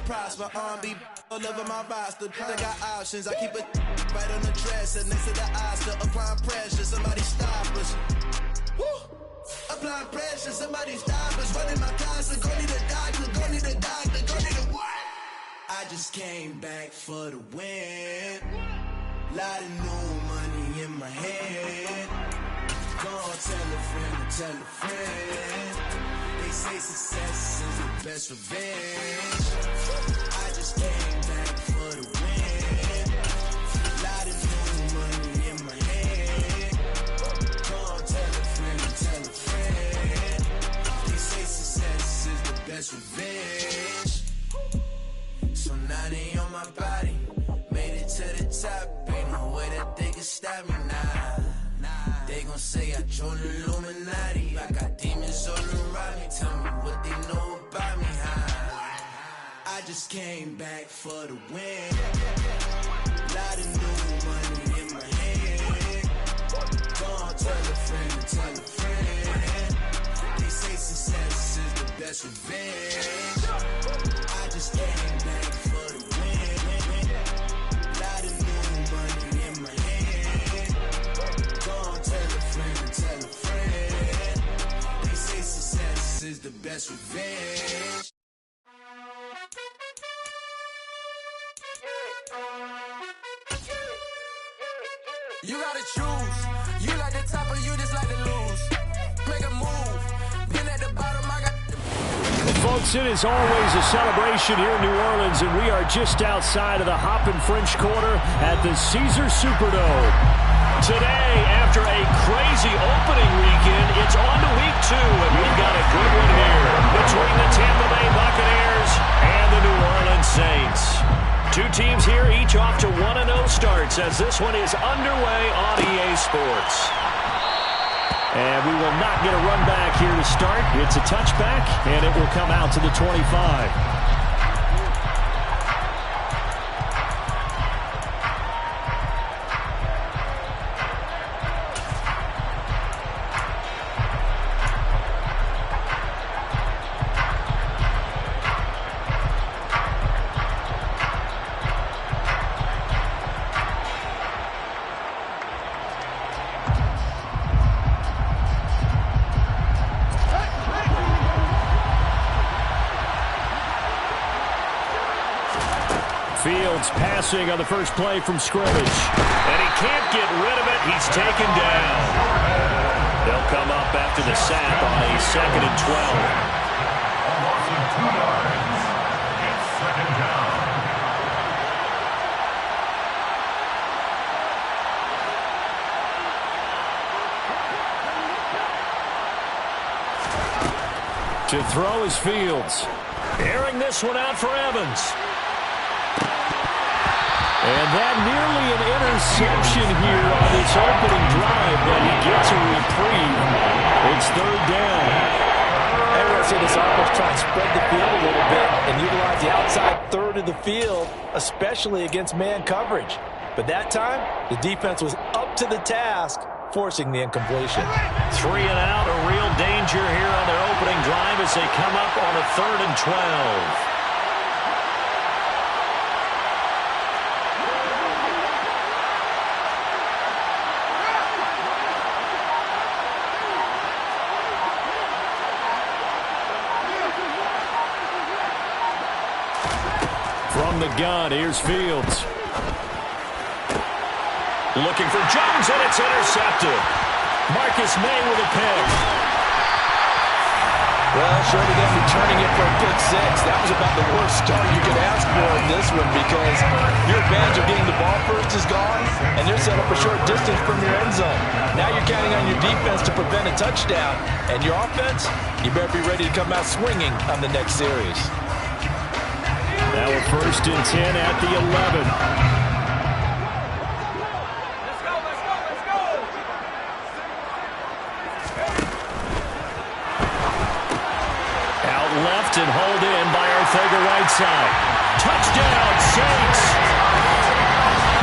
prosper. Be all over my roster. They got options. I keep it right on the dresser next to the Oscar. Applying pressure, somebody stop us. Woo! Applying pressure, somebody stop us. Running my closet, go need a doctor, go need a doctor, go need a what? I just came back for the win. Lot of new money in my head. Go on, tell a friend, tell a friend. They say success is the best revenge. I just came back for the win. Lot of new money in my head. Go on, tell a friend. They say success is the best revenge. So now they on my body. Made it to the top. Ain't no way that they can stop me now. They gon' say I joined the Illuminati. I got demons all around me. Tell me what they know about me, huh? I just came back for the win. Lot of new money in my head. Go on, tell a friend. They say success is the best revenge. I just came back for the win. Lot of new money in my head. Go on, tell a friend. They say success is the best revenge. You gotta choose. You like the top or you just like to lose. Make a move. Been at the bottom, I got Folks, it is always a celebration here in New Orleans, and we are just outside of the Hoppin' French Quarter at the Caesars Superdome. Today, after a crazy opening weekend, it's on to week 2, and we've got a good one here between the Tampa Bay Buccaneers and the New Orleans Saints. Two teams here, each off to 1-0 starts as this one is underway on EA Sports. And we will not get a run back here to start. It's a touchback, and it will come out to the 25. Fields passing on the first play from scrimmage. And he can't get rid of it. He's taken down. They'll come up after the sack on a 2nd and 12. To throw is Fields. Airing this one out for Evans. And that nearly an interception here on this opening drive, but he gets a reprieve. It's 3rd down. I want to see this offense try and spread the field a little bit and utilize the outside third of the field, especially against man coverage. But that time, the defense was up to the task, forcing the incompletion. 3 and out, a real danger here on their opening drive as they come up on a 3rd and 12. From the gun, here's Fields. Looking for Jones, and it's intercepted. Marcus May with a pick. Well, short of them returning it for a pick 6, that was about the worst start you could ask for in this one because your advantage of getting the ball first is gone, and they're set up a short distance from your end zone. Now you're counting on your defense to prevent a touchdown, and your offense, you better be ready to come out swinging on the next series. Now a 1st and 10 at the 11. Out left and hauled in by Arthega right side. Touchdown, Saints!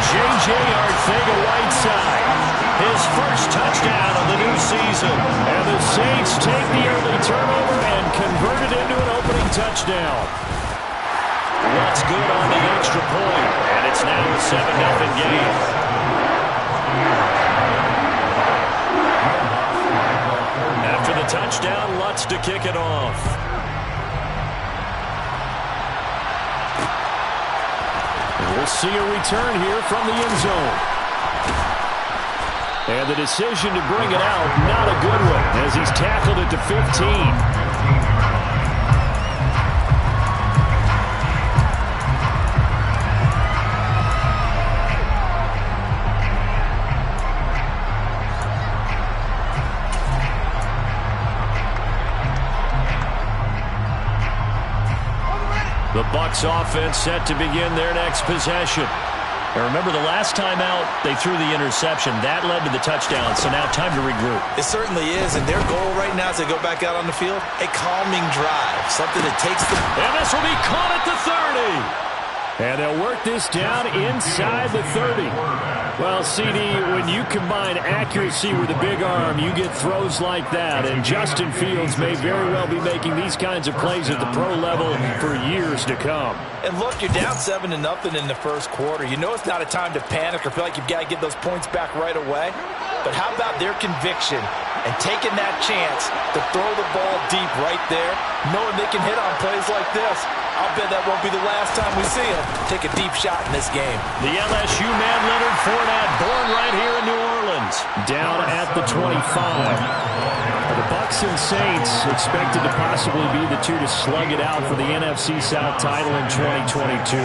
J.J. Arthega-Whiteside, his first touchdown of the new season. And the Saints take the early turnover and convert it into an opening touchdown. good on the extra point, and it's now a 7-0 game. After the touchdown, Lutz to kick it off. And we'll see a return here from the end zone. And the decision to bring it out, not a good one, as he's tackled at the 15. The Bucs offense set to begin their next possession. And remember, the last time out, they threw the interception. That led to the touchdown, so now time to regroup. It certainly is, and their goal right now as they go back out on the field, a calming drive, something that takes them. And this will be caught at the 30. And they'll work this down inside the 30. Well, CD, when you combine accuracy with a big arm, you get throws like that. And Justin Fields may very well be making these kinds of plays at the pro level for years to come. And look, you're down 7-0 in the first quarter. You know it's not a time to panic or feel like you've got to get those points back right away. But how about their conviction and taking that chance to throw the ball deep right there, knowing they can hit on plays like this? I'll bet that won't be the last time we see him take a deep shot in this game. The LSU man, Leonard Fournette, born right here in New Orleans. Down at the 25. The Bucs and Saints expected to possibly be the two to slug it out for the NFC South title in 2022.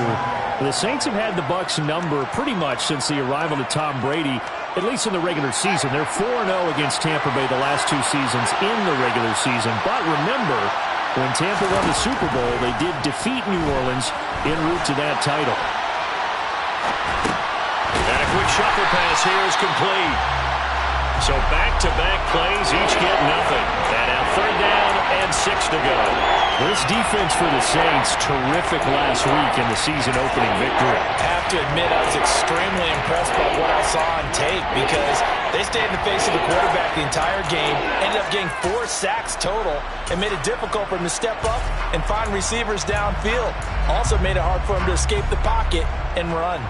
The Saints have had the Bucs number pretty much since the arrival of Tom Brady, at least in the regular season. They're 4-0 against Tampa Bay the last two seasons in the regular season. But remember, when Tampa won the Super Bowl, they did defeat New Orleans en route to that title. And a quick shuffle pass here is complete. So back-to-back plays, each get nothing. And now 3rd down and 6 to go. This defense for the Saints, terrific last week in the season-opening victory. I have to admit, I was extremely impressed by what I saw on tape because they stayed in the face of the quarterback the entire game, ended up getting 4 sacks total, and made it difficult for him to step up and find receivers downfield. Also made it hard for him to escape the pocket and run.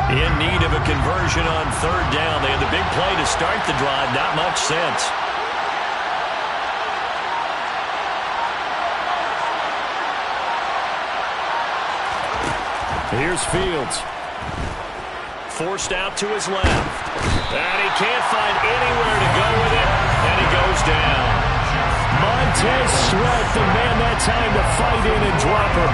In need of a conversion on 3rd down. They had the big play to start the drive. Not much sense. Here's Fields. Forced out to his left. And he can't find anywhere to go with it. And he goes down. Montez Sweat, the man that time to fight in and drop him.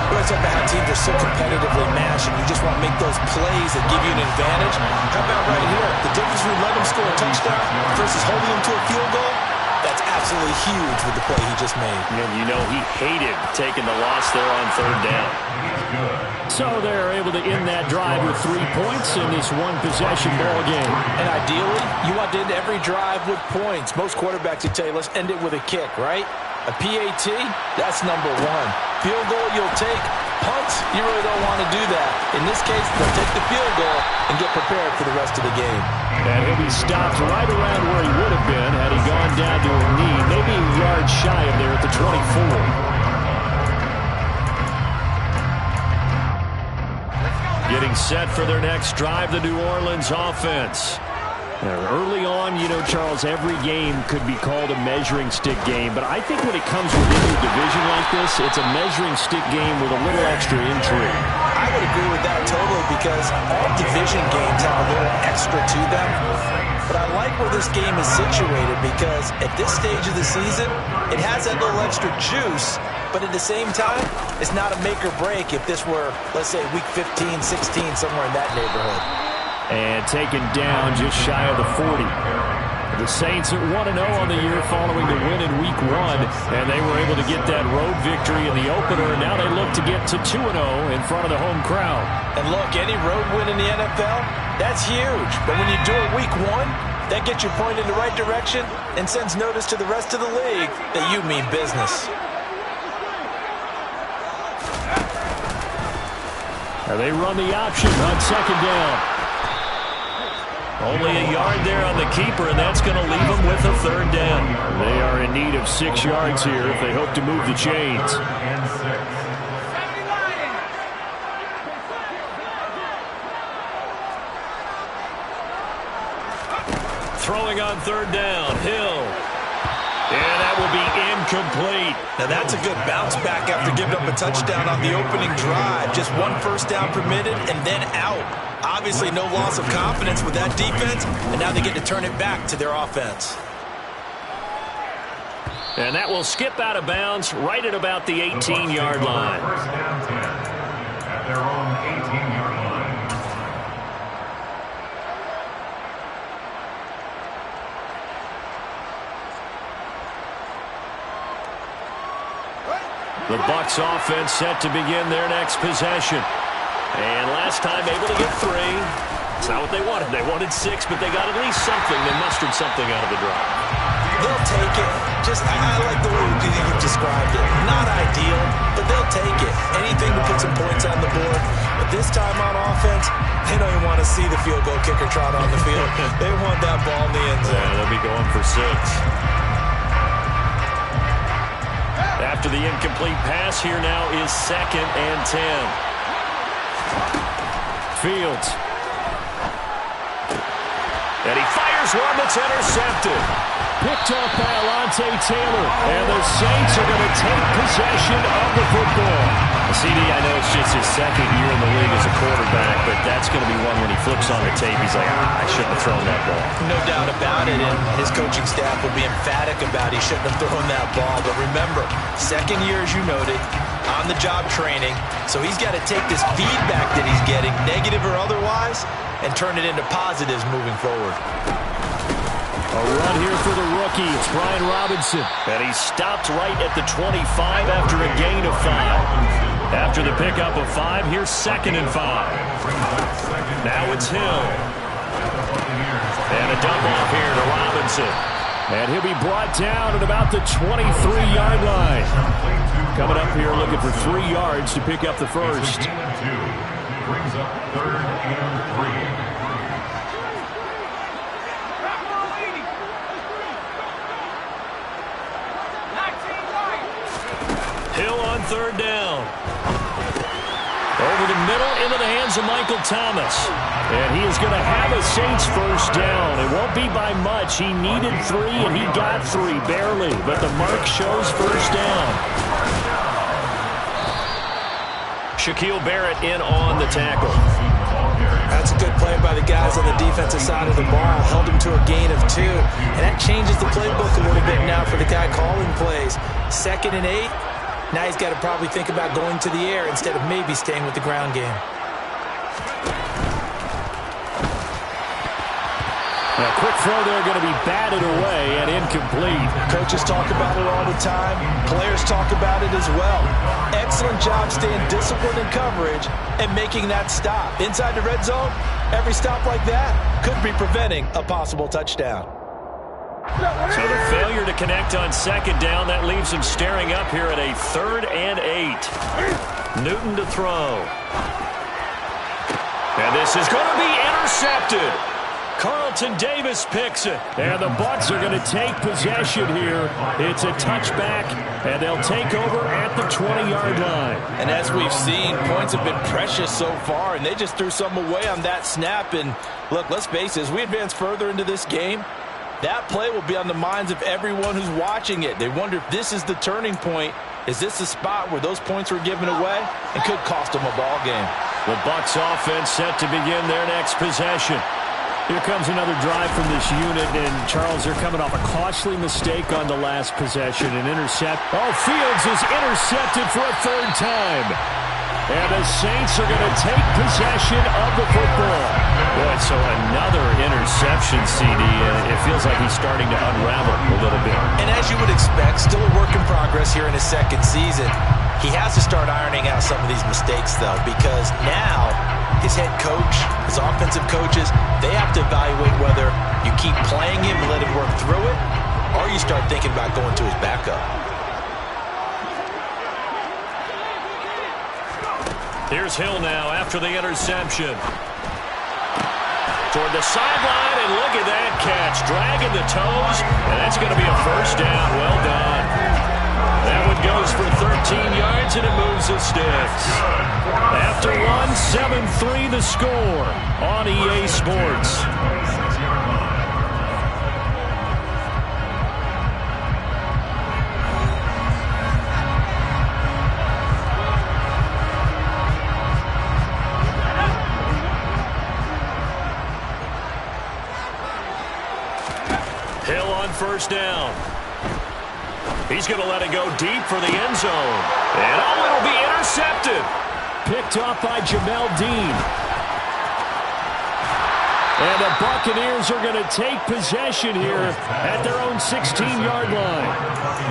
Let's talk about how teams are so competitively matched and you just want to make those plays that give you an advantage. How about right here? The difference between letting him score a touchdown versus holding him to a field goal? That's absolutely huge with the play he just made. And you know he hated taking the loss there on 3rd down. So they're able to end that drive with 3 points in this one-possession ball game. And ideally, you want to end every drive with points. Most quarterbacks would tell you, let's end it with a kick, right? A PAT, that's number 1. Field goal, you'll take. Punts, you really don't want to do that. In this case, they'll take the field goal and get prepared for the rest of the game. And he'll be stopped right around where he would have been had he gone down to a knee, maybe a yard shy of there at the 24. Getting set for their next drive, the New Orleans offense. Early on, you know, Charles, every game could be called a measuring stick game. But I think when it comes within a division like this, it's a measuring stick game with a little extra intrigue. I would agree with that totally because all division games have a little extra to them. But I like where this game is situated because at this stage of the season, it has that little extra juice. But at the same time, it's not a make or break if this were, let's say, week 15, 16, somewhere in that neighborhood. And taken down just shy of the 40. The Saints at 1-0 on the year following the win in week 1. And they were able to get that road victory in the opener. And now they look to get to 2-0 in front of the home crowd. And look, any road win in the NFL, that's huge. But when you do it week 1, that gets you pointed in the right direction and sends notice to the rest of the league that you mean business. They run the option on 2nd down. Only a yard there on the keeper, and that's going to leave them with a third down. They are in need of 6 yards here if they hope to move the chains. Throwing on third down, Hill. And that will be incomplete. Now that's a good bounce back after giving up a touchdown on the opening drive. Just 1 first down permitted and then out. Obviously no loss of confidence with that defense, and now they get to turn it back to their offense. And that will skip out of bounds right at about the 18-yard line. First down 10 at their own 18-yard line. The Bucs offense set to begin their next possession. And last time able to get 3. It's not what they wanted. They wanted 6, but they got at least something. They mustered something out of the drive. They'll take it. I like the way you described it. Not ideal, but they'll take it. Anything to put some points on the board. But this time on offense, they don't even want to see the field goal kicker trot on the field. They want that ball in the end zone. Yeah, they'll be going for 6. After the incomplete pass, here now is 2nd and 10. Fields. And he fires one that's intercepted. Picked off by Alontae Taylor. And the Saints are going to take possession of the football. CD, I know it's just his 2nd year in the league as a quarterback, but that's going to be one when he flips on the tape. He's like, I shouldn't have thrown that ball. No doubt about it, and his coaching staff will be emphatic about he shouldn't have thrown that ball. But remember, 2nd year, as you noted, on-the-job training, so he's got to take this feedback that he's getting, negative or otherwise, and turn it into positives moving forward. A run here for the rookie. It's Brian Robinson. And he stopped right at the 25 after a gain of 5. After the pickup of 5, here's 2nd and 5. Now it's Hill. And a dump off here to Robinson. And he'll be brought down at about the 23-yard line. Coming up here looking for 3 yards to pick up the first. Brings up 3rd and 3. Hill on 3rd down. Over the middle into the hands of Michael Thomas. And he is going to have a Saints first down. It won't be by much. He needed 3, and he got 3, barely. But the mark shows first down. Shaquille Barrett in on the tackle. That's a good play by the guys on the defensive side of the ball. Held him to a gain of 2. And that changes the playbook a little bit now for the guy calling plays. 2nd and 8. Now he's got to probably think about going to the air instead of maybe staying with the ground game. A quick throw there going to be batted away and incomplete. Coaches talk about it all the time. Players talk about it as well. Excellent job staying disciplined in coverage and making that stop. Inside the red zone, every stop like that could be preventing a possible touchdown. So the failure to connect on 2nd down, that leaves him staring up here at a 3rd and 8. Newton to throw. And this is going to be intercepted. Carlton Davis picks it. And the Bucs are going to take possession here. It's a touchback, and they'll take over at the 20-yard line. And as we've seen, points have been precious so far, and they just threw some away on that snap. And look, let's face it, as we advance further into this game, that play will be on the minds of everyone who's watching it. They wonder if this is the turning point. Is this the spot where those points were given away and could cost them a ball game? The Bucs offense set to begin their next possession. Here comes another drive from this unit, and Charles, they're coming off a costly mistake on the last possession. An intercept. Oh, Fields is intercepted for a 3rd time. And the Saints are going to take possession of the football. Boy, so another interception, CD. It feels like he's starting to unravel a little bit. And as you would expect, still a work in progress here in his 2nd season. He has to start ironing out some of these mistakes, though, because now his head coach, his offensive coaches, they have to evaluate whether you keep playing him and let him work through it, or you start thinking about going to his backup. Here's Hill now after the interception. toward the sideline, and look at that catch. Dragging the toes, and that's going to be a first down. Well done. That one goes for 13 yards, and it moves the sticks. After one, 7-3 the score on EA Sports. Hill on first down. He's going to let it go deep for the end zone. And it'll be intercepted. Picked off by Jamel Dean. And the Buccaneers are going to take possession here at their own 16-yard line.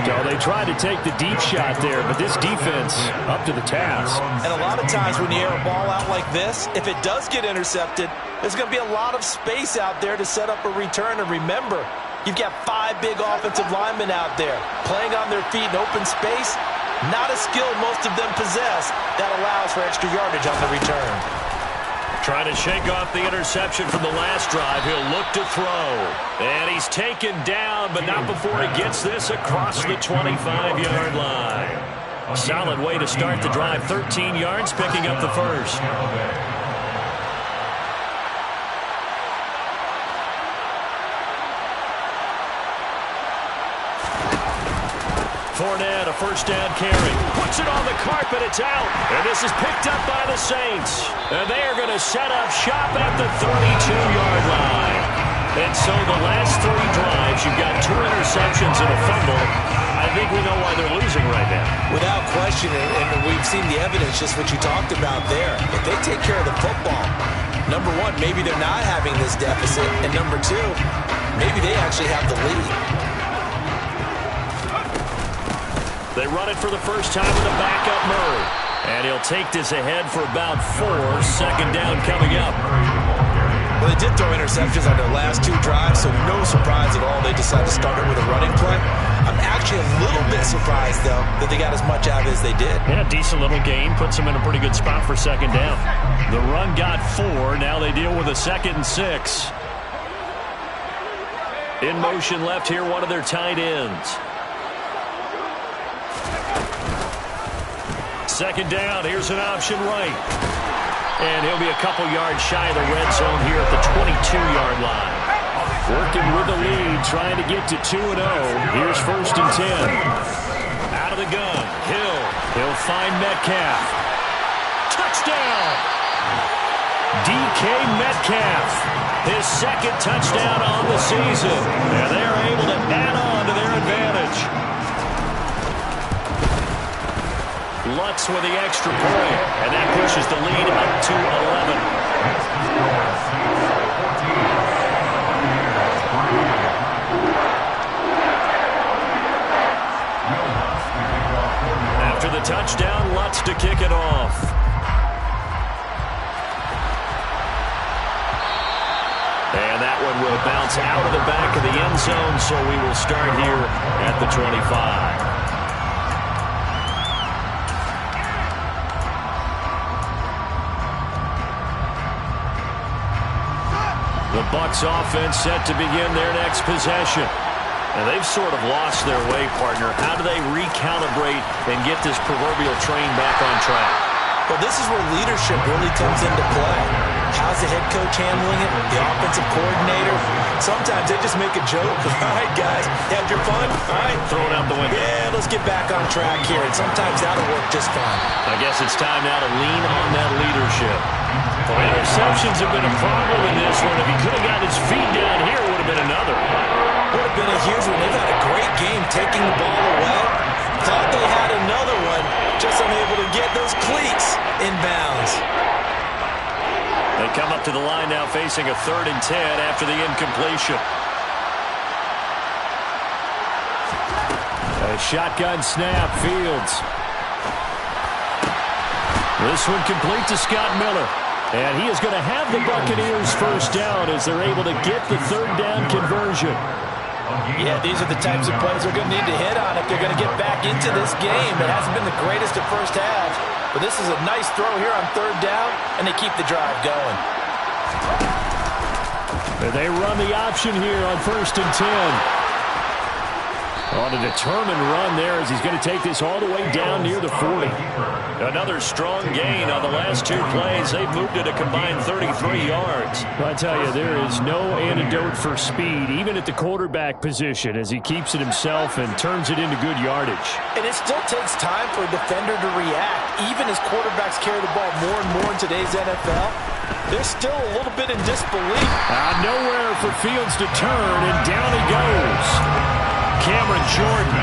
So they tried to take the deep shot there, but this defense up to the task. And a lot of times when you air a ball out like this, if it does get intercepted, there's going to be a lot of space out there to set up a return. And remember, you've got 5 big offensive linemen out there playing on their feet in open space. Not a skill most of them possess that allows for extra yardage on the return. Trying to shake off the interception from the last drive. He'll look to throw. And he's taken down, but not before he gets this across the 25-yard line. Solid way to start the drive. 13 yards, picking up the first. Fournette, a first down carry. Puts it on the carpet. It's out. And this is picked up by the Saints. And they are going to set up shop at the 32-yard line. And so the last 3 drives, you've got 2 interceptions and a fumble. I think we know why they're losing right now. Without question, and we've seen the evidence, just what you talked about there. If they take care of the football, number one, maybe they're not having this deficit. And number 2, maybe they actually have the lead. They run it for the first time with a backup Murray. And he'll take this ahead for about 4. Second down coming up. Well, they did throw interceptions on their last 2 drives, so no surprise at all they decided to start it with a running play. I'm actually a little bit surprised, though, that they got as much out of it as they did. Yeah, decent little game. Puts them in a pretty good spot for second down. The run got 4. Now they deal with a 2nd and 6. In motion left here, one of their tight ends. Second down, here's an option right. And he'll be a couple yards shy of the red zone here at the 22-yard line. Working with the lead, trying to get to 2-0. Here's first and 10. Out of the gun, Hill. He'll find Metcalf. Touchdown! DK Metcalf. His 2nd touchdown on the season. And they're able to add on to their advantage. Lutz with the extra point, and that pushes the lead up to 11. After the touchdown, Lutz to kick it off. And that one will bounce out of the back of the end zone, so we will start here at the 25. The Bucs offense set to begin their next possession. And they've sort of lost their way, partner. How do they recalibrate and get this proverbial train back on track? Well, this is where leadership really comes into play. How's the head coach handling it? The offensive coordinator? Sometimes they just make a joke. All right, guys, you had your fun? All right. Throw it out the window. Yeah, let's get back on track here. And sometimes that'll work just fine. I guess it's time now to lean on that leadership. Well, interceptions have been a problem in this one. If he could have gotten his feet down here, it would have been another. Would have been a huge one. They've had a great game taking the ball away. Thought they had another one, just unable to get those cleats in bounds. They come up to the line now facing a 3rd and 10 after the incompletion. A shotgun snap, Fields. This one complete to Scott Miller. And he is going to have the Buccaneers first down as they're able to get the 3rd down conversion. Yeah, these are the types of plays they're going to need to hit on if they're going to get back into this game. It hasn't been the greatest of first halves, but this is a nice throw here on 3rd down, and they keep the drive going. They run the option here on 1st and 10. On a determined run there as he's going to take this all the way down near the 40. Another strong gain on the last 2 plays. They've moved it a combined 33 yards. I tell you, there is no antidote for speed, even at the quarterback position, as he keeps it himself and turns it into good yardage. And it still takes time for a defender to react. Even as quarterbacks carry the ball more and more in today's NFL, they're still a little bit in disbelief. Nowhere for Fields to turn, and down he goes. Cameron Jordan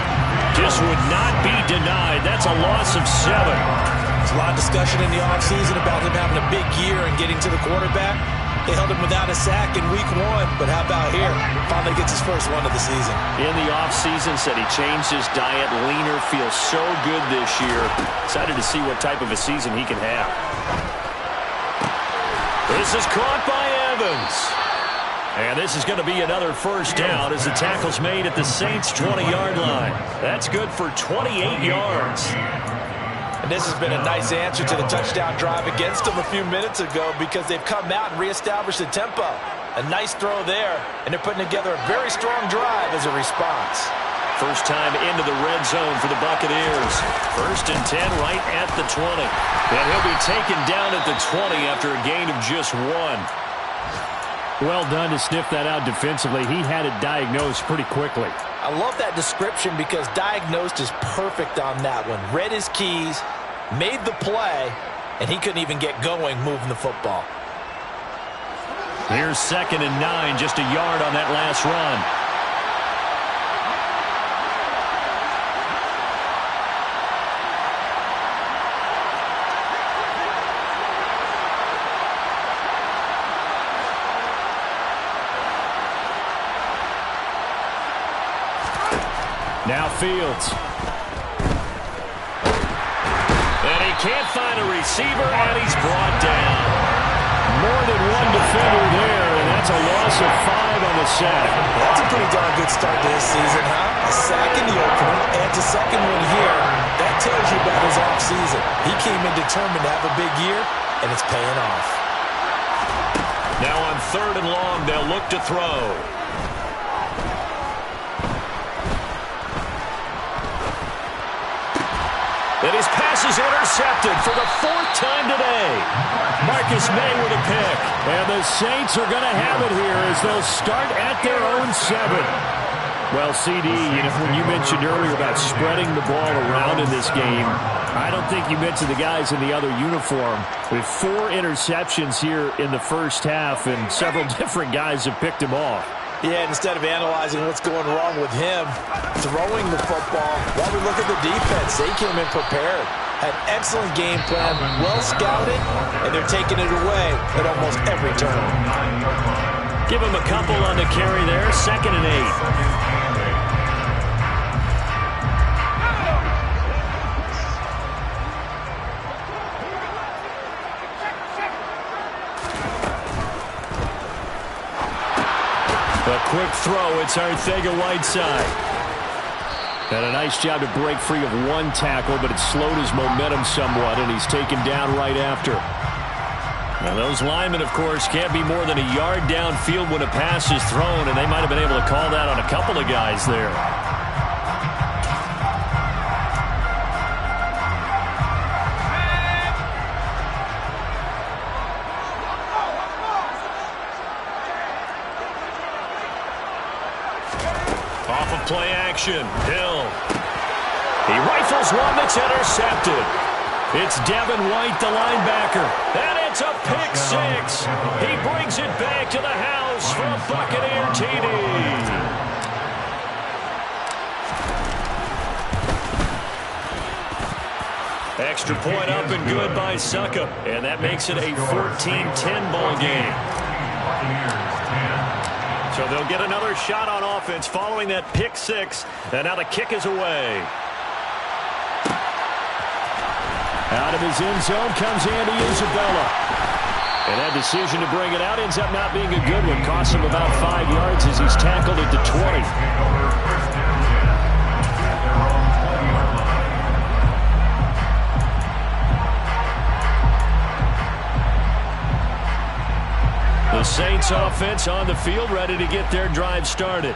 just would not be denied. That's a loss of 7. There's a lot of discussion in the offseason about him having a big year and getting to the quarterback. They held him without a sack in week 1, but how about here? Finally gets his first one of the season. In the offseason, said he changed his diet, leaner, feels so good this year. Excited to see what type of a season he can have. This is caught by Evans. And this is going to be another first down as the tackle's made at the Saints' 20-yard line. That's good for 28 yards. And this has been a nice answer to the touchdown drive against them a few minutes ago because they've come out and reestablished the tempo. A nice throw there, and they're putting together a very strong drive as a response. First time into the red zone for the Buccaneers. 1st and 10 right at the 20. And he'll be taken down at the 20 after a gain of just 1. Well done to sniff that out defensively. He had it diagnosed pretty quickly. I love that description because diagnosed is perfect on that one. Read his keys, made the play, and he couldn't even get going moving the football. Here's 2nd and 9, just a yard on that last run. Now Fields. And he can't find a receiver, and he's brought down. More than one defender there, and that's a loss of 5 on the sack. That's a pretty darn good start to this season, huh? A sack in the opener, and a second one here. That tells you about his offseason. He came in determined to have a big year, and it's paying off. Now on 3rd and long, they'll look to throw. And his pass is intercepted for the 4th time today. Marcus May with a pick. And the Saints are going to have it here as they'll start at their own 7. Well, CD, when you mentioned earlier about spreading the ball around in this game, I don't think you mentioned the guys in the other uniform. With 4 interceptions here in the first half, and several different guys have picked him off. Yeah, instead of analyzing what's going wrong with him, throwing the football, while we look at the defense, they came in prepared. Had excellent game plan, well scouted, and they're taking it away at almost every turn. Give him a couple on the carry there, 2nd and 8. A quick throw, it's Arcega-Whiteside. And a nice job to break free of 1 tackle, but it slowed his momentum somewhat, and he's taken down right after. Now those linemen, of course, can't be more than a yard downfield when a pass is thrown, and they might have been able to call that on a couple of guys there. Off of play action, Hill. He rifles one that's intercepted. It's Devin White, the linebacker. And it's a pick 6. He brings it back to the house for a Buccaneer TD. Extra point up and good by Suckup. And that makes it a 14-10 ball game. So they'll get another shot on offense following that pick 6. And now the kick is away. Out of his end zone comes Andy Isabella. And that decision to bring it out ends up not being a good one. Costs him about 5 yards as he's tackled at the 20. The Saints Saints offense on the field, ready to get their drive started.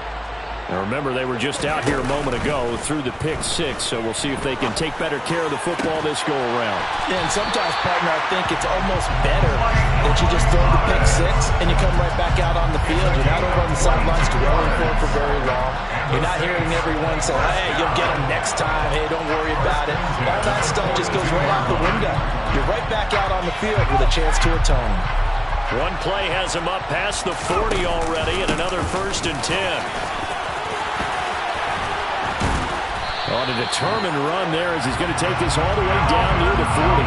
Now remember, they were just out here a moment ago through the pick six, so we'll see if they can take better care of the football this go-around. Yeah, and sometimes, partner, I think it's almost better that you just throw the pick six and you come right back out on the field. You're not over on the sidelines dwelling for very long. You're not hearing everyone say, hey, you'll get them next time. Hey, don't worry about it. All that stuff just goes right out the window. You're right back out on the field with a chance to atone. One play has him up past the 40 already, and another 1st and 10. On a determined run there as he's going to take this all the way down near the 40.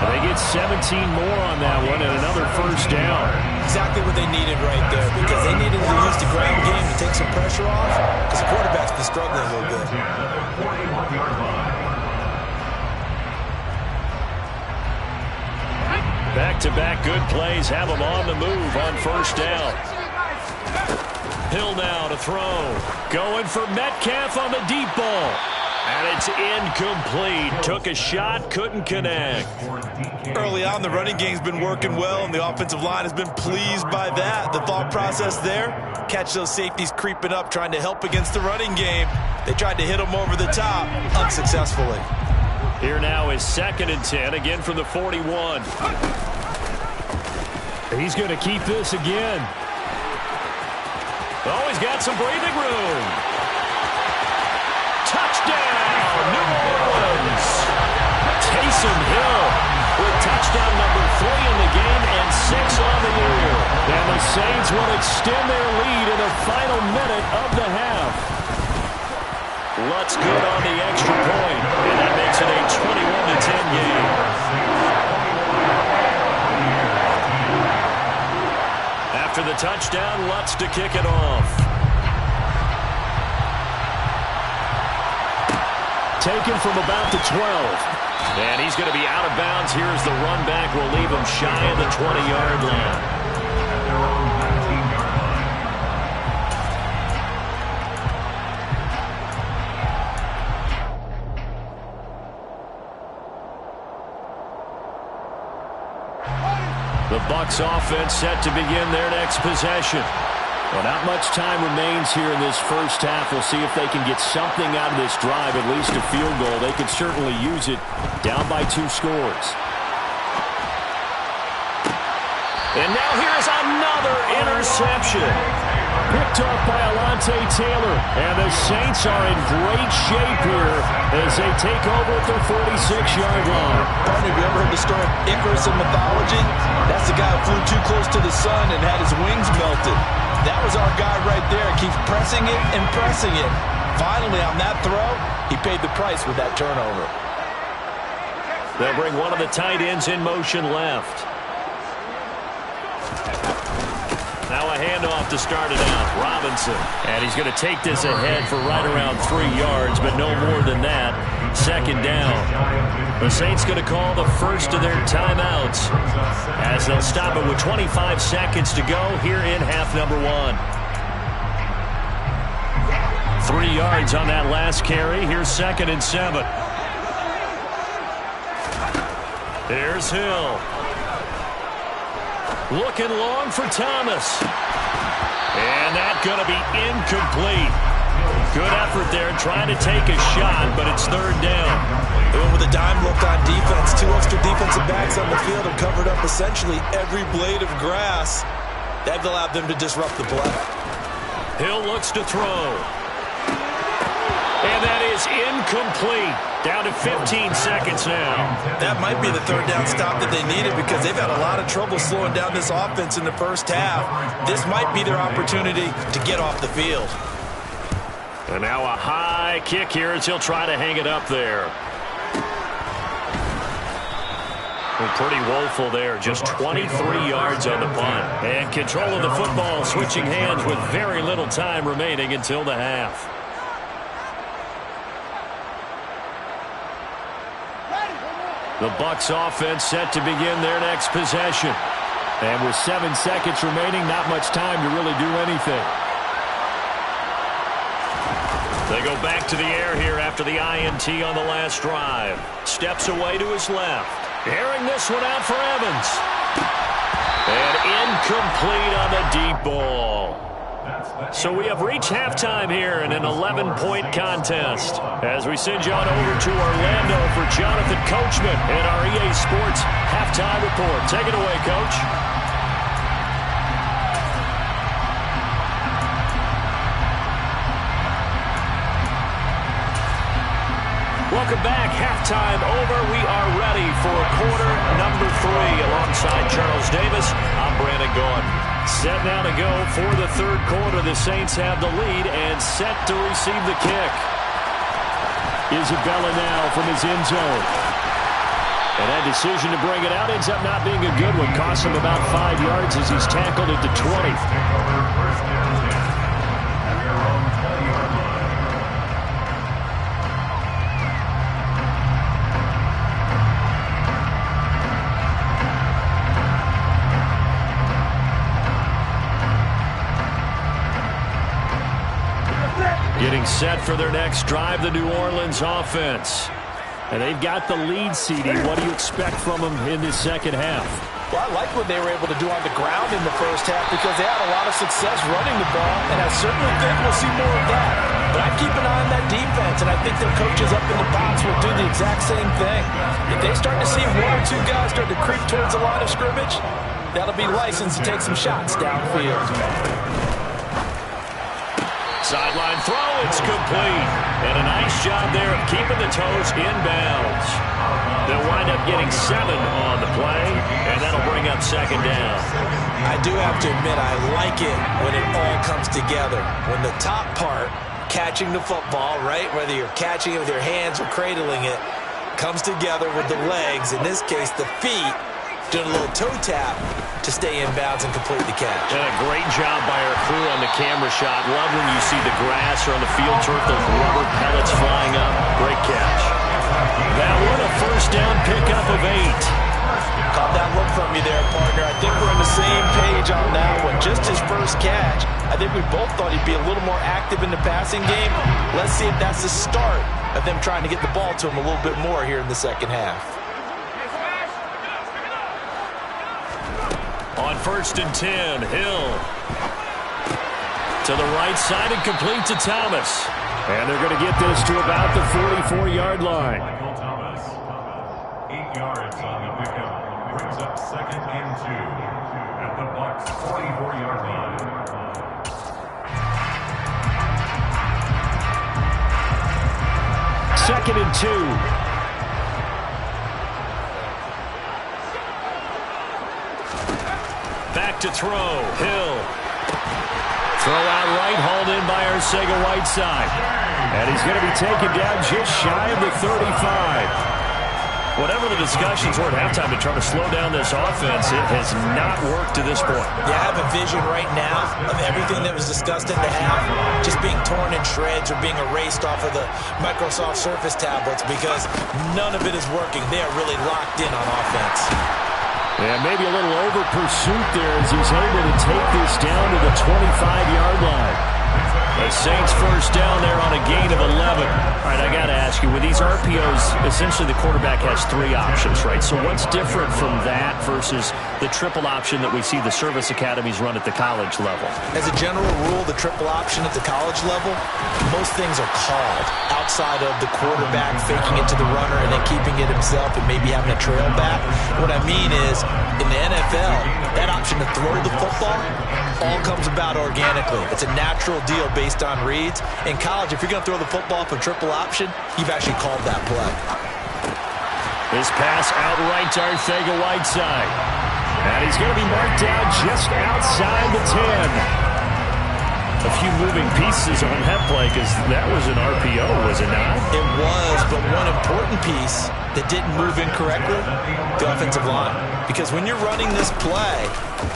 And they get 17 more on that one and another 1st down. Exactly what they needed right there, because they needed to use the ground game to take some pressure off, because the quarterback's been struggling a little bit. Back-to-back good plays have them on the move on 1st down. Hill now to throw. Going for Metcalf on the deep ball. And it's incomplete. Took a shot, couldn't connect. Early on, the running game's been working well, and the offensive line has been pleased by that. The thought process there, catch those safeties creeping up, trying to help against the running game. They tried to hit them over the top, unsuccessfully. Here now is 2nd and 10, again from the 41. He's going to keep this again. Oh, he's got some breathing room. Touchdown, New Orleans. Taysom Hill with touchdown number 3 in the game and 6 on the year. And the Saints will extend their lead in the final minute of the half. Lutz good on the extra point, and that makes it a 21-10 game. After the touchdown, Lutz to kick it off. Taken from about the 12. And he's going to be out of bounds here as the run back will leave him shy of the 20-yard line. The Bucs offense set to begin their next possession. Well, not much time remains here in this first half. We'll see if they can get something out of this drive, at least a field goal. They could certainly use it down by 2 scores. And now here's another interception. Picked off by Alontae Taylor. And the Saints are in great shape here as they take over at their 46-yard line. Partner, have you ever heard the story of Icarus in mythology? That's the guy who flew too close to the sun and had his wings melted. That was our guy right there. Keeps pressing it and pressing it. Finally, on that throw, he paid the price with that turnover. They'll bring one of the tight ends in motion left. Now a handoff to start it out. Robinson. And he's going to take this ahead for right around 3 yards, but no more than that. 2nd down. The Saints going to call the first of their timeouts as they'll stop it with 25 seconds to go here in half number 1. 3 yards on that last carry. Here's 2nd and 7. Here's Hill. Looking long for Thomas. And that's going to be incomplete. Good effort there trying to take a shot, but it's 3rd down. They went with a dime look on defense. 2 extra defensive backs on the field and covered up essentially every blade of grass. That allowed them to disrupt the play. Hill looks to throw. And that is incomplete. Down to 15 seconds now. That might be the 3rd down stop that they needed because they've had a lot of trouble slowing down this offense in the first half. This might be their opportunity to get off the field. And now a high kick here as he'll try to hang it up there. Well, pretty woeful there. Just 23 yards on the punt. And control of the football switching hands with very little time remaining until the half. The Bucs offense set to begin their next possession. And with 7 seconds remaining, not much time to really do anything. They go back to the air here after the INT on the last drive. Steps away to his left. Airing this one out for Evans. And incomplete on the deep ball. So we have reached halftime here in an 11-point contest. As we send you on over to Orlando for Jonathan Coachman in our EA Sports Halftime Report. Take it away, Coach. Welcome back. Halftime over. We are ready for quarter number 3. Alongside Charles Davis, I'm Brandon Gaudin. Set now to go for the third quarter. The Saints have the lead and set to receive the kick. Isabella now from his end zone. And that decision to bring it out ends up not being a good one. Costs him about 5 yards as he's tackled at the 20. Getting set for their next drive, the New Orleans offense. And they've got the lead seeding. What do you expect from them in this second half? Well, I like what they were able to do on the ground in the first half because they had a lot of success running the ball, and I certainly think we'll see more of that. But I keep an eye on that defense, and I think their coaches up in the box will do the exact same thing. If they start to see 1 or 2 guys start to creep towards the line of scrimmage, that'll be licensed to take some shots downfield. Sideline throw, it's complete. And a nice job there of keeping the toes inbounds. They'll wind up getting 7 on the play, and that'll bring up second down. I do have to admit, I like it when it all comes together. When the top part, catching the football, right, whether you're catching it with your hands or cradling it, comes together with the legs, in this case the feet, doing a little toe tap to stay in bounds and complete the catch. And a great job by our crew on the camera shot. Love when you see the grass or on the field turf, those rubber pellets flying up. Great catch. That one, a first down pickup of 8. Caught that look from you there, partner. I think we're on the same page on that one. Just his first catch. I think we both thought he'd be a little more active in the passing game. Let's see if that's the start of them trying to get the ball to him a little bit more here in the second half. On 1st and 10, Hill to the right side and complete to Thomas. And they're going to get this to about the 44-yard line. Michael Thomas, 8 yards on the pickup, brings up 2nd and 2 at the bucs' 44-yard line. Second and 2. Back to throw. Hill. Throw out right, hauled in by Arcega-Whiteside. And he's going to be taken down just shy of the 35. Whatever the discussions were at halftime to try to slow down this offense, it has not worked to this point. Yeah, I have a vision right now of everything that was discussed in the half just being torn in shreds or being erased off of the Microsoft Surface tablets because none of it is working. They are really locked in on offense. And maybe a little over pursuit there as he's able to take this down to the 25-yard line. The Saints first down there on a gain of 11. All right, I got to ask you, with these RPOs, essentially the quarterback has 3 options, right? So what's different from that versus the triple option that we see the service academies run at the college level? As a general rule, the triple option at the college level, most things are called outside of the quarterback faking it to the runner and then keeping it himself and maybe having a trail back. What I mean is, in the NFL, that option to throw the football all comes about organically. It's a natural deal based on reads. In college, if you're going to throw the football for triple option, you've actually called that play. This pass outright to Arcega-Whiteside. And he's going to be marked down just outside the 10. A few moving pieces on that play because that was an RPO, was it not? It was, but one important piece that didn't move incorrectly, the offensive line. Because when you're running this play,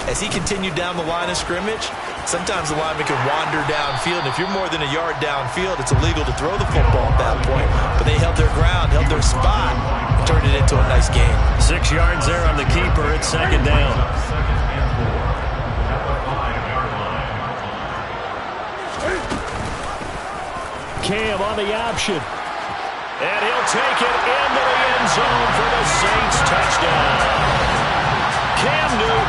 as he continued down the line of scrimmage, sometimes the lineman can wander downfield. And if you're more than a yard downfield, it's illegal to throw the football at that point. But they held their ground, held their spot, and turned it into a nice game. 6 yards there on the keeper. It's second down. Cam on the option. And he'll take it into the end zone for the Saints touchdown. Cam Newton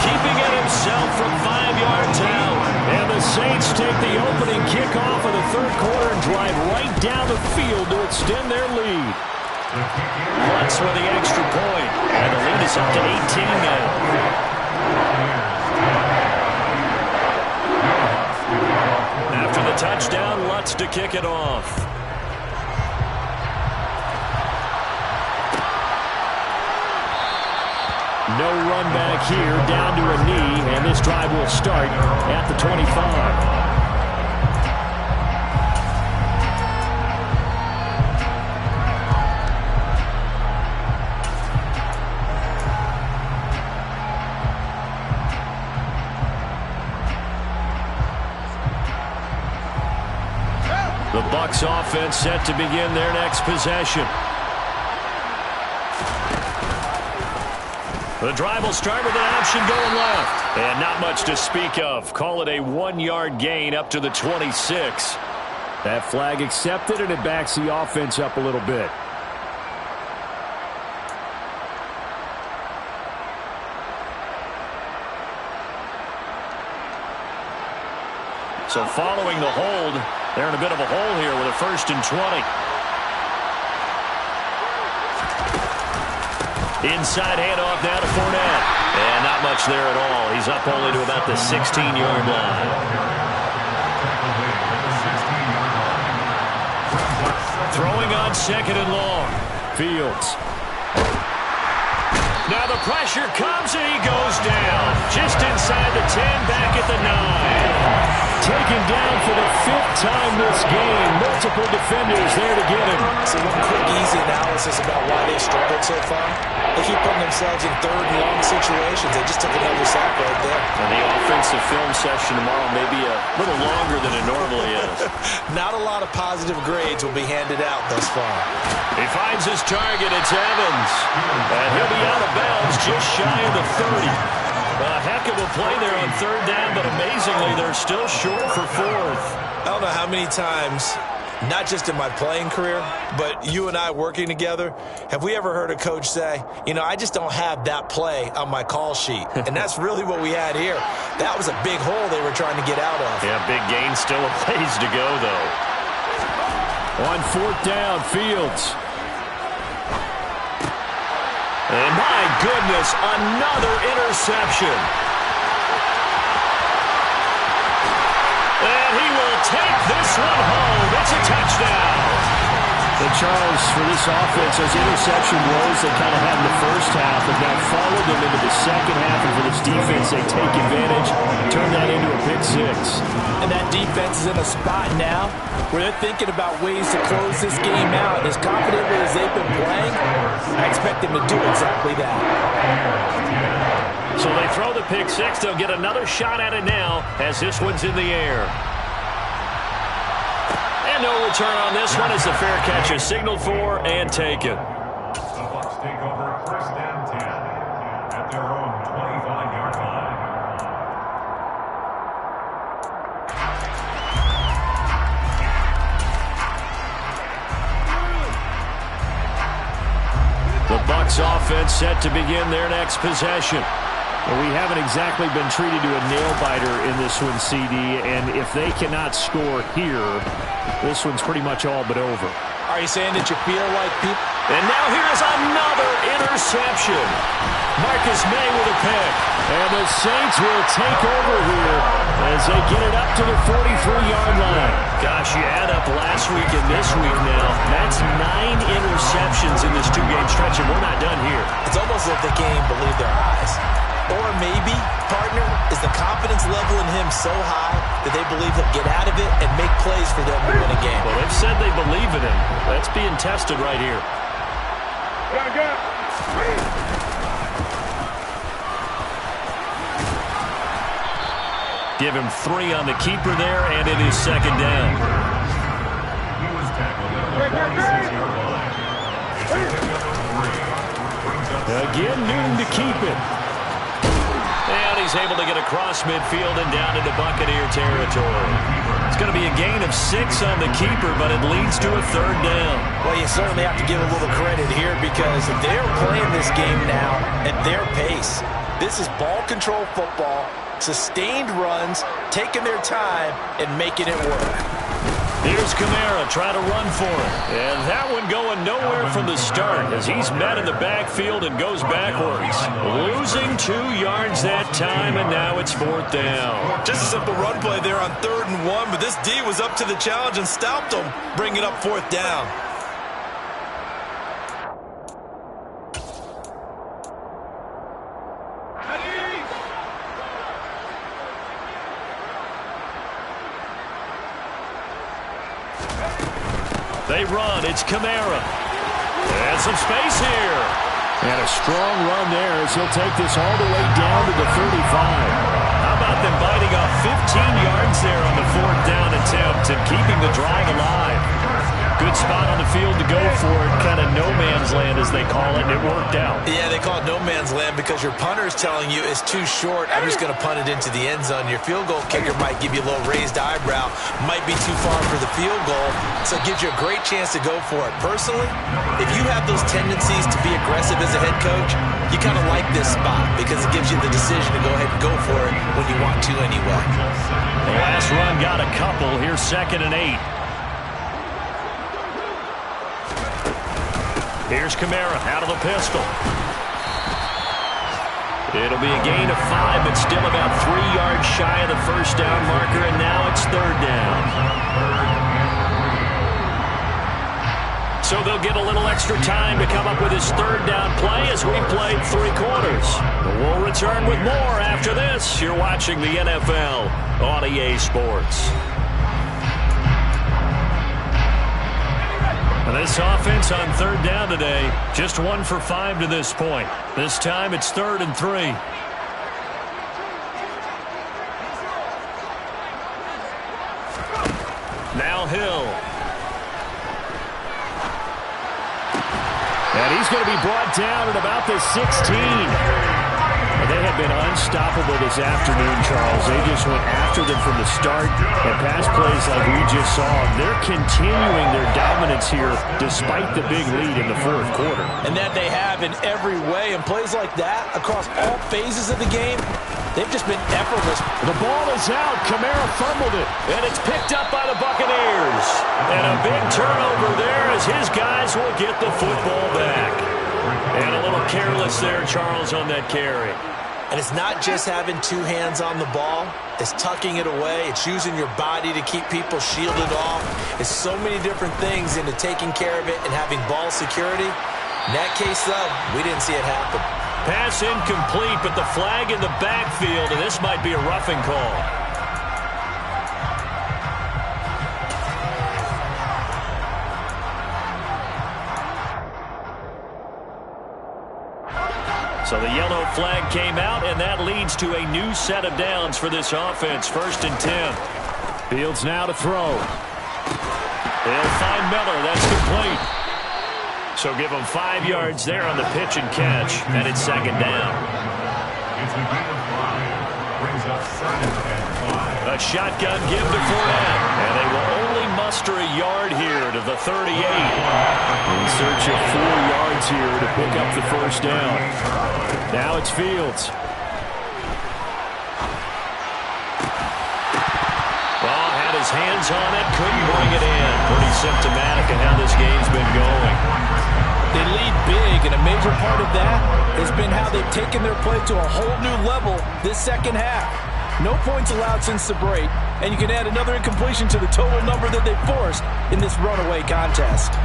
keeping it himself from 5 yards out. And the Saints take the opening kickoff of the third quarter and drive right down the field to extend their lead. Lutz with the extra point, and the lead is up to 18 now. After the touchdown, Lutz to kick it off. No run back here, down to a knee, and this drive will start at the 25. The Bucs offense set to begin their next possession. The drive will start with an option going left. And not much to speak of. Call it a 1-yard gain up to the 26. That flag accepted, and it backs the offense up a little bit. So following the hold, they're in a bit of a hole here with a 1st and 20. Inside handoff now to Fournette. And not much there at all. He's up only to about the 16-yard line. Throwing on 2nd and long. Fields. Now the pressure comes and he goes down. Just inside the 10, back at the 9. Taken down for the 5th time this game. Multiple defenders there to get him. So one quick, easy analysis about why they struggled so far. They keep putting themselves in 3rd and long situations. They just took another sack right there. And the offensive film session tomorrow may be a little longer than it normally is. Not a lot of positive grades will be handed out thus far. He finds his target. It's Evans. And he'll be out of bounds just shy of the 30. A heck of a play there on 3rd down, but amazingly, they're still short for 4th. I don't know how many times, not just in my playing career, but you and I working together, have we ever heard a coach say, you know, I just don't have that play on my call sheet. And that's really what we had here. That was a big hole they were trying to get out of. Yeah, big gain, still a ways to go, though. On 4th down, Fields. And my goodness, another interception. And he will take this one home. It's a touchdown. And Charles, for this offense, those interception woes they kind of had in the first half have now followed them into the second half. And for this defense, they take advantage, turn that into a pick 6. And that defense is in a spot now where they're thinking about ways to close this game out. As confidently as they've been playing, I expect them to do exactly that. So they throw the pick 6. They'll get another shot at it now as this one's in the air. And no return on this one as the fair catch is signaled for and taken. The Bucs take over 1st and 10 at their own 25-yard line. The Bucs offense set to begin their next possession. Well, we haven't exactly been treated to a nail-biter in this one, CD, and if they cannot score here, this one's pretty much all but over. Are you saying that you feel like people... And now here's another interception. Marcus May with a pick. And the Saints will take over here as they get it up to the 43-yard line. Gosh, you add up last week and this week now. That's 9 interceptions in this 2-game stretch, and we're not done here. It's almost as if they can't even believe their eyes. Or maybe, partner, is the confidence level in him so high that they believe he'll get out of it and make plays for them to win a game. Well, they've said they believe in him. That's being tested right here. Give him 3 on the keeper there, and it is 2nd down. He was tackled at the 46-yard line. It's a pickup of 3. Again, Newton to keep it. And he's able to get across midfield and down into Buccaneer territory. It's going to be a gain of 6 on the keeper, but it leads to a 3rd down. Well, you certainly have to give a little credit here because they're playing this game now at their pace. This is ball control football, sustained runs, taking their time, and making it work. Here's Kamara trying to run for it. And that one going nowhere from the start as he's met in the backfield and goes backwards. Losing 2 yards that time, and now it's 4th down. Just a simple run play there on 3rd and 1, but this D was up to the challenge and stopped him, bringing up 4th down. They run. It's Kamara. And some space here. And a strong run there as he'll take this all the way down to the 35. How about them biting off 15 yards there on the 4th down attempt and keeping the drive alive? Good spot on the field to go for it. Kind of no man's land, as they call it, and it worked out. Yeah, they call it no man's land because your punter is telling you it's too short. I'm just going to punt it into the end zone. Your field goal kicker might give you a little raised eyebrow. Might be too far for the field goal, so it gives you a great chance to go for it. Personally, if you have those tendencies to be aggressive as a head coach, you kind of like this spot because it gives you the decision to go ahead and go for it when you want to anyway. The last run got a couple. Here's 2nd and 8. Here's Kamara out of the pistol. It'll be a gain of 5, but still about 3 yards shy of the 1st down marker, and now it's 3rd down. So they'll get a little extra time to come up with his 3rd down play as we played 3 quarters. We'll return with more after this. You're watching the NFL on EA Sports. This offense on 3rd down today, just 1 for 5 to this point. This time it's 3rd and 3. Now Hill. And he's going to be brought down at about the 16. They have been unstoppable this afternoon, Charles. They just went after them from the start and pass plays like we just saw. They're continuing their dominance here despite the big lead in the 4th quarter. And that they have in every way. And plays like that across all phases of the game, they've just been effortless. The ball is out. Kamara fumbled it. And it's picked up by the Buccaneers. And a big turnover there as his guys will get the football back. And a little careless there, Charles, on that carry. And it's not just having 2 hands on the ball. It's tucking it away. It's using your body to keep people shielded off. It's so many different things into taking care of it and having ball security. In that case, though, we didn't see it happen. Pass incomplete, but the flag in the backfield, and this might be a roughing call. So the yellow flag came out, and that leads to a new set of downs for this offense. 1st and 10. Fields now to throw. They'll find Miller. That's complete. So give them 5 yards there on the pitch and catch, and it's 2nd down. It's a gain of 5. Brings up 2nd and 5. A shotgun give to Fournette, and they will only muster a yard here to the 38. In search of 4 yards here to pick up the 1st down. Now it's Fields. Ball had his hands on it, couldn't bring it in. Pretty symptomatic of how this game's been going. They lead big, and a major part of that has been how they've taken their play to a whole new level this 2nd half. No points allowed since the break, and you can add another incompletion to the total number that they forced in this runaway contest.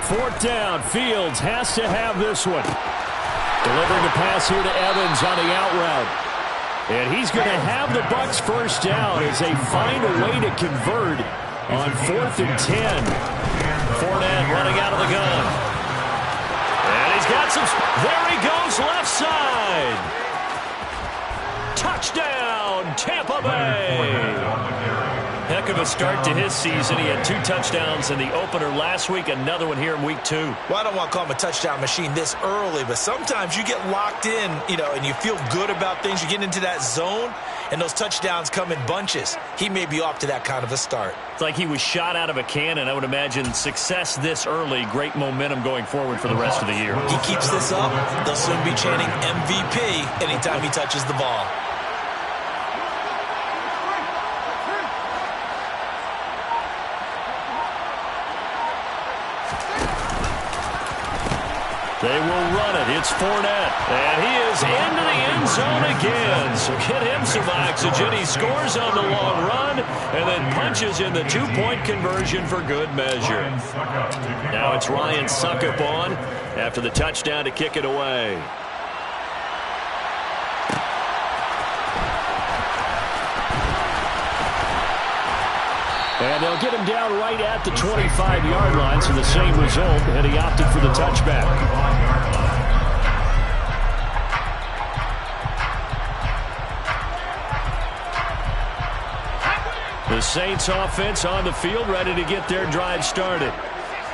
Fourth down, Fields has to have this one. Delivering a pass here to Evans on the out route. And he's going to have the Bucs 1st down as they find a way to convert on 4th and 10. Fournette running out of the gun. And he's got some... There he goes, left side. Touchdown, Tampa Bay. Heck of a start to his season. He had 2 touchdowns in the opener last week, another one here in week 2. Well, I don't want to call him a touchdown machine this early, but sometimes you get locked in, and you feel good about things. You get into that zone, and those touchdowns come in bunches. He may be off to that kind of a start. It's like he was shot out of a cannon. I would imagine success this early, great momentum going forward for the rest of the year. He keeps this up, they'll soon be chanting MVP anytime he touches the ball. They will run it. It's Fournette. And he is into the end zone again. So get him some oxygen. He scores on the long run and then punches in the two-point conversion for good measure. Now it's Ryan Suckup on after the touchdown to kick it away. And they'll get him down right at the 25-yard line, so the same result, and he opted for the touchback. The Saints offense on the field, ready to get their drive started.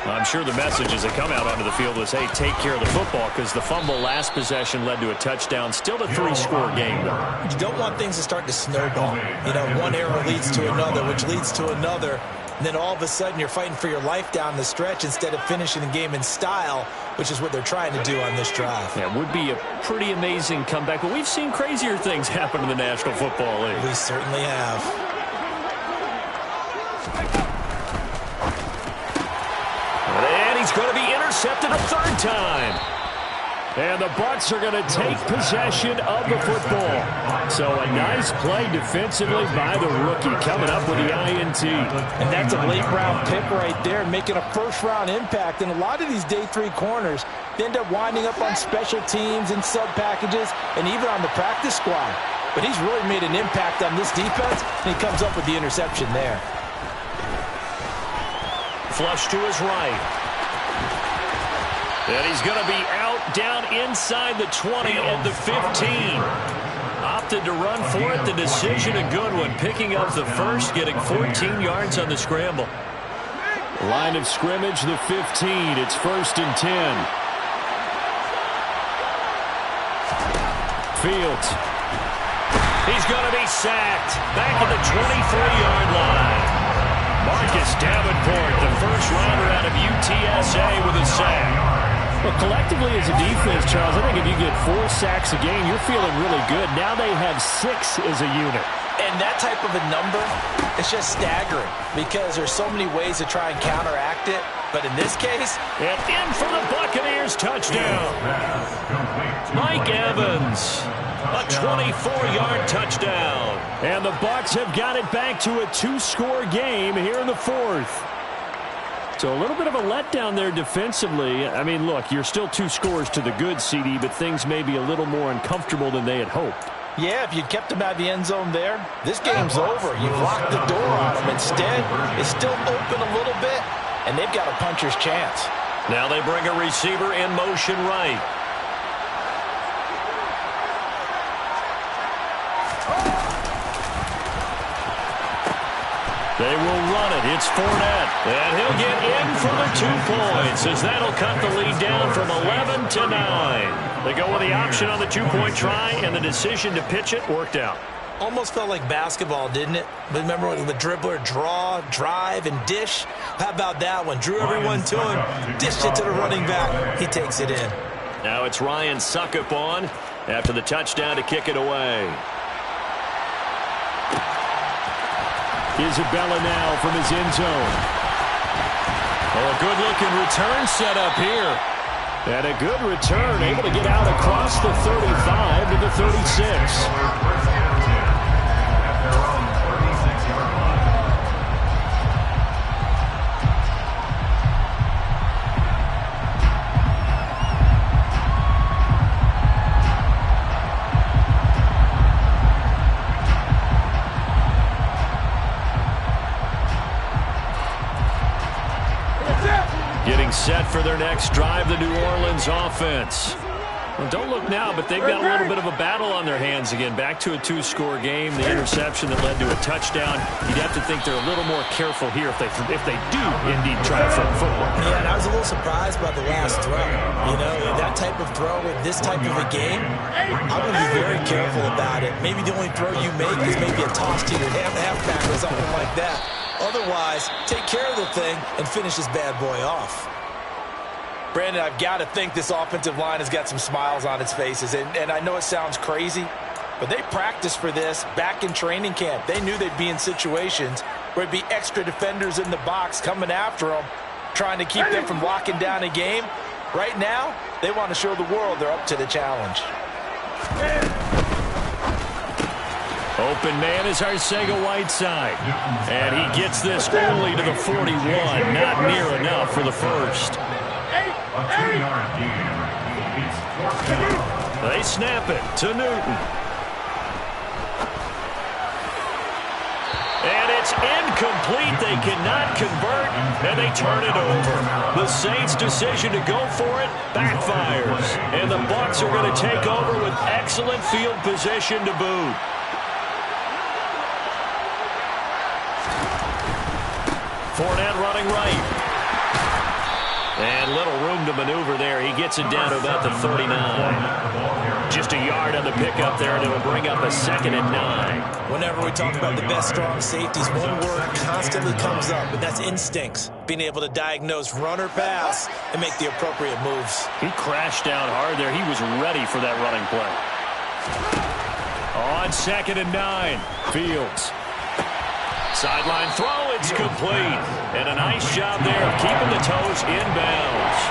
I'm sure the messages that come out onto the field was, hey, take care of the football, because the fumble last possession led to a touchdown. Still a 3-score game, though. You don't want things to start to snowball. You know, one error leads to another, which leads to another. And then all of a sudden you're fighting for your life down the stretch instead of finishing the game in style, which is what they're trying to do on this drive. Yeah, it would be a pretty amazing comeback, but we've seen crazier things happen in the National Football League. We certainly have. And he's going to be intercepted a third time. And the Bucs are going to take possession of the football. So a nice play defensively by the rookie coming up with the INT. And that's a late-round pick right there, making a first-round impact. And a lot of these day 3 corners, they end up winding up on special teams and sub-packages and even on the practice squad. But he's really made an impact on this defense, and he comes up with the interception there. Flush to his right. And he's going to be out down inside the 20 at the 15. Opted to run for it. The decision a good one. Picking up the first, getting 14 yards on the scramble. Line of scrimmage, the 15. It's 1st and 10. Fields. He's going to be sacked. Back at the 23-yard line. Marcus Davenport, the first rounder out of UTSA with a sack. Well, collectively as a defense, Charles, I think if you get 4 sacks a game, you're feeling really good. Now they have 6 as a unit. And that type of a number, it's just staggering because there's so many ways to try and counteract it. But in this case, and in for the Buccaneers touchdown. Mike Evans, a 24-yard touchdown. And the Bucs have got it back to a 2-score game here in the 4th. So a little bit of a letdown there defensively. I mean, look, you're still 2 scores to the good, CD, but things may be a little more uncomfortable than they had hoped. Yeah, if you'd kept them out of the end zone there, this game's over. You've locked the door on them. Instead, it's still open a little bit, and they've got a puncher's chance. Now they bring a receiver in motion right. They will run it. It's Fournette. And he'll get in for the 2 points as that'll cut the lead down from 11 to 9. They go with the option on the 2-point try, and the decision to pitch it worked out. Almost felt like basketball, didn't it? Remember when the dribbler draw, drive, and dish? How about that one? Drew everyone to him, dished it to the running back. He takes it in. Now it's Ryan Suckup on after the touchdown to kick it away. Isabella now from his end zone. Oh, a good-looking return set up here. And a good return, able to get out across the 35 to the 36. Getting set for their next drive, the New Orleans offense. Well, don't look now, but they've got a little bit of a battle on their hands again. Back to a two-score game. The interception that led to a touchdown. You'd have to think they're a little more careful here if they do indeed try to flip football. Yeah, and I was a little surprised by the last throw. You know, that type of throw in this type of a game, I'm going to be very careful about it. Maybe the only throw you make is maybe a toss to your halfback or something like that. Otherwise, take care of the thing and finish this bad boy off. Brandon, I've got to think this offensive line has got some smiles on its faces. And I know it sounds crazy, but they practiced for this back in training camp. They knew they'd be in situations where it'd be extra defenders in the box coming after them, trying to keep them from locking down a game. Right now, they want to show the world they're up to the challenge. Open man is Arcega-Whiteside. And he gets this only to the 41. Not near enough for the first. A 2-yard gain. It's 4th down. They snap it to Newton. And it's incomplete. They cannot convert, and they turn it over. The Saints' decision to go for it backfires. And the Bucs are going to take over with excellent field position to boot. Fournette running right. And little room to maneuver there. He gets it down to about the 39. Just a yard on the pickup there, and it'll bring up a 2nd and 9. Whenever we talk about the best strong safeties, one word constantly comes up, and that's instincts. Being able to diagnose run or pass and make the appropriate moves. He crashed down hard there. He was ready for that running play. On 2nd and 9, Fields. Sideline throw, it's complete. And a nice job there of keeping the toes inbounds.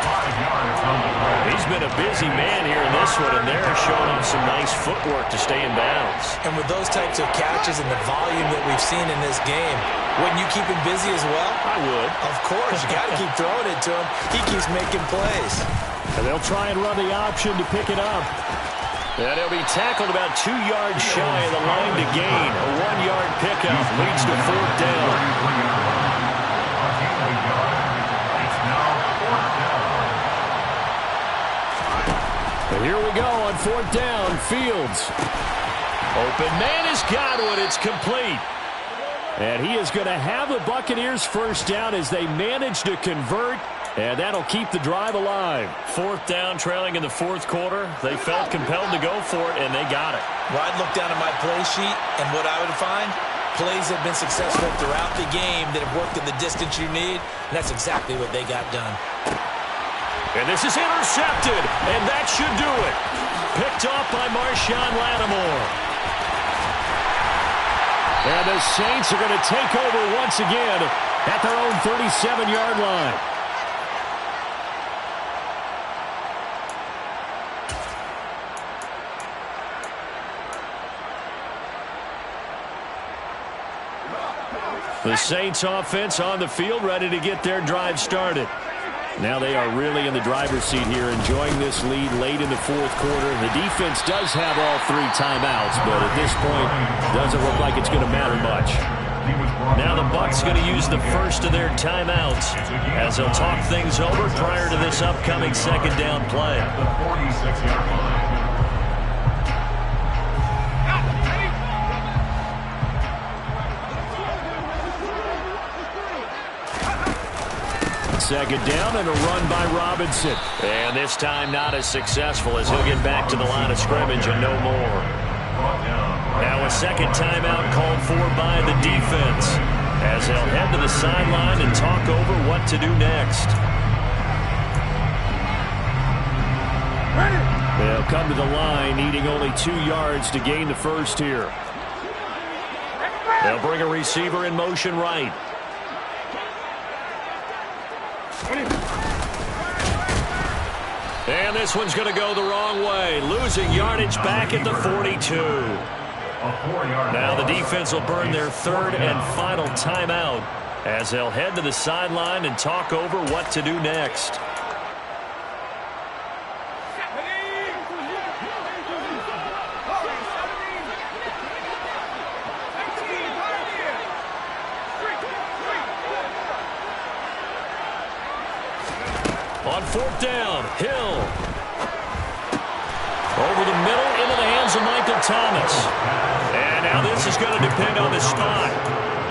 He's been a busy man here in this one, and they're showing him some nice footwork to stay in bounds. And with those types of catches and the volume that we've seen in this game, wouldn't you keep him busy as well? I would. Of course, you got to keep throwing it to him. He keeps making plays. And they'll try and run the option to pick it up. And he'll be tackled about 2 yards shy of the line to gain. A 1-yard pickup leads to 4th down. And here we go on 4th down. Fields. Open man has got one. It's complete. And he is going to have the Buccaneers first down as they manage to convert. And that'll keep the drive alive. 4th down, trailing in the 4th quarter. They felt compelled to go for it, and they got it. Well, I'd look down at my play sheet, and what I would find, plays have been successful throughout the game that have worked in the distance you need, and that's exactly what they got done. And this is intercepted, and that should do it. Picked off by Marshawn Lattimore. And the Saints are going to take over once again at their own 37-yard line. The Saints offense on the field, ready to get their drive started. Now they are really in the driver's seat here, enjoying this lead late in the 4th quarter. The defense does have all 3 timeouts, but at this point, doesn't look like it's going to matter much. Now the Bucs going to use the first of their timeouts as they'll talk things over prior to this upcoming 2nd down play. The 46-yard line. 2nd down and a run by Robinson. And this time not as successful as he'll get back to the line of scrimmage and no more. Now a 2nd timeout called for by the defense as they'll head to the sideline and talk over what to do next. They'll come to the line needing only 2 yards to gain the first here. They'll bring a receiver in motion right. And this one's going to go the wrong way. Losing yardage back at the 42. Now the defense will burn their 3rd and final timeout as they'll head to the sideline and talk over what to do next. On 4th down, Hill. Thomas. And now this is going to depend on the spot.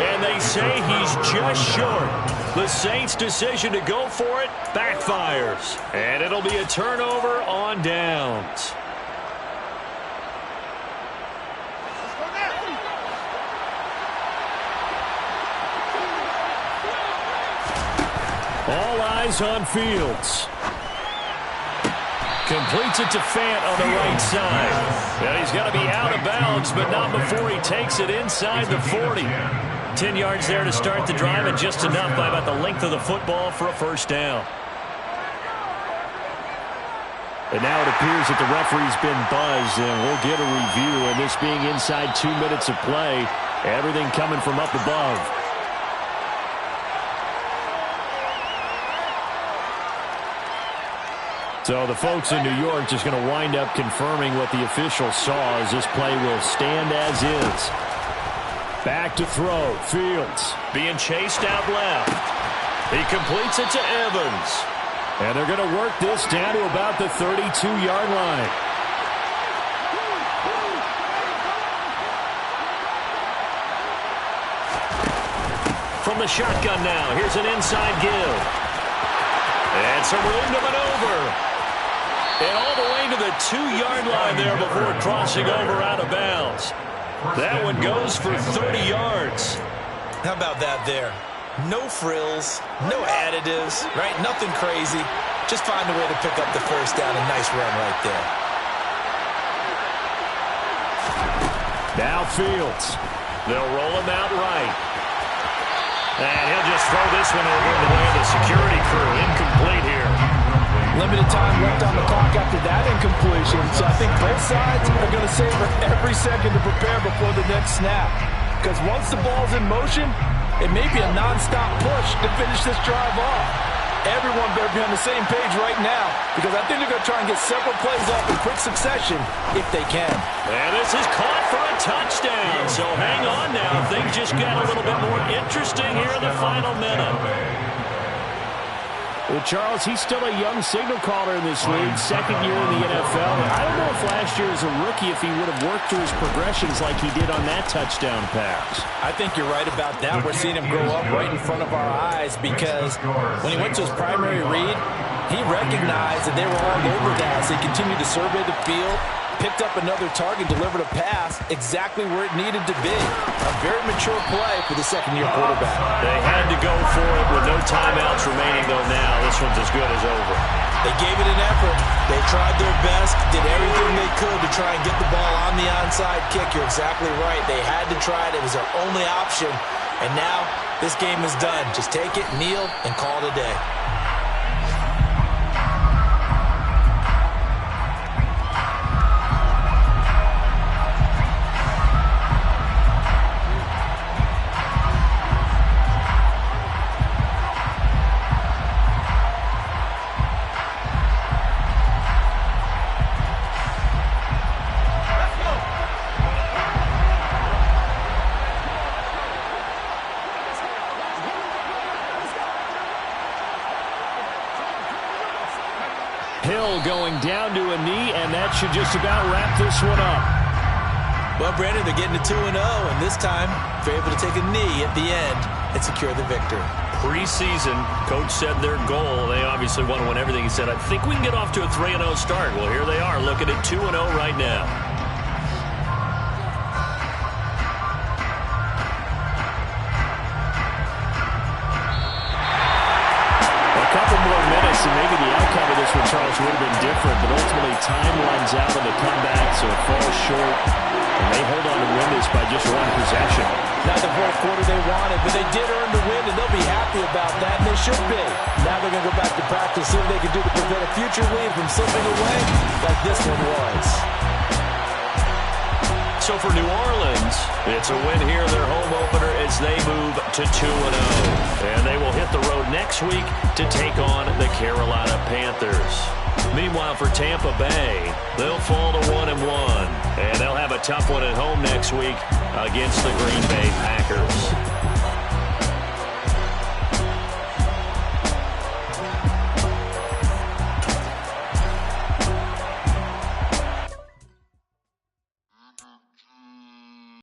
And they say he's just short. The Saints' decision to go for it backfires. And it'll be a turnover on downs. All eyes on Fields. Completes it to Fant on the right side. And he's got to be out of bounds, but not before he takes it inside the 40. 10 yards there to start the drive, and just enough by about the length of the football for a first down. And now it appears that the referee's been buzzed, and we'll get a review. And this being inside 2 minutes of play, everything coming from up above. So the folks in New York just going to wind up confirming what the official saw, as this play will stand as is. Back to throw. Fields being chased out left. He completes it to Evans. And they're going to work this down to about the 32-yard line. From the shotgun now, here's an inside give. And some room to maneuver. And all the way to the 2-yard line there before crossing over out of bounds. That one goes for 30 yards. How about that there? No frills, no additives, right? Nothing crazy. Just find a way to pick up the first down. A nice run right there. Now Fields. They'll roll him out right. And he'll just throw this one over the way of the security crew. Incomplete here. Limited time left on the clock after that incompletion. So I think both sides are going to savor every second to prepare before the next snap. Because once the ball's in motion, it may be a non-stop push to finish this drive off. Everyone better be on the same page right now, because I think they're going to try and get several plays off in quick succession if they can. And this is caught for a touchdown. So hang on now. Things just got a little bit more interesting here in the final minute. Well, Charles, he's still a young signal caller in this league, second year in the NFL. I don't know if last year as a rookie, if he would have worked through his progressions like he did on that touchdown pass. I think you're right about that. We're seeing him grow up right in front of our eyes, because when he went to his primary read, he recognized that they were all over that. So he continued to survey the field, picked up another target, delivered a pass exactly where it needed to be. A very mature play for the second-year quarterback. They had to go for it with no timeouts remaining, though now this one's as good as over. They gave it an effort. They tried their best, did everything they could to try and get the ball on the onside kick. You're exactly right. They had to try it. It was their only option. And now this game is done. Just take it, kneel, and call it a day. Going down to a knee, and that should just about wrap this one up. Well, Brandon, they're getting to 2-0, and this time they're able to take a knee at the end and secure the victory. Preseason, coach said their goal, they obviously want to win everything. He said, I think we can get off to a 3-0 start. Well, here they are, looking at 2-0 right now. And maybe the outcome of this one, Charles, would have been different, but ultimately time runs out on the comeback, so it falls short, and they hold on to win this by just one possession. Not the fourth quarter they wanted, but they did earn the win, and they'll be happy about that, and they should be. Now they're going to go back to practice, see what they can do to prevent a future lead from slipping away like this one was. So for New Orleans, it's a win here, their home opener, as they move to 2-0. And they will hit the road next week to take on the Carolina Panthers. Meanwhile, for Tampa Bay, they'll fall to 1-1. And they'll have a tough one at home next week against the Green Bay Packers.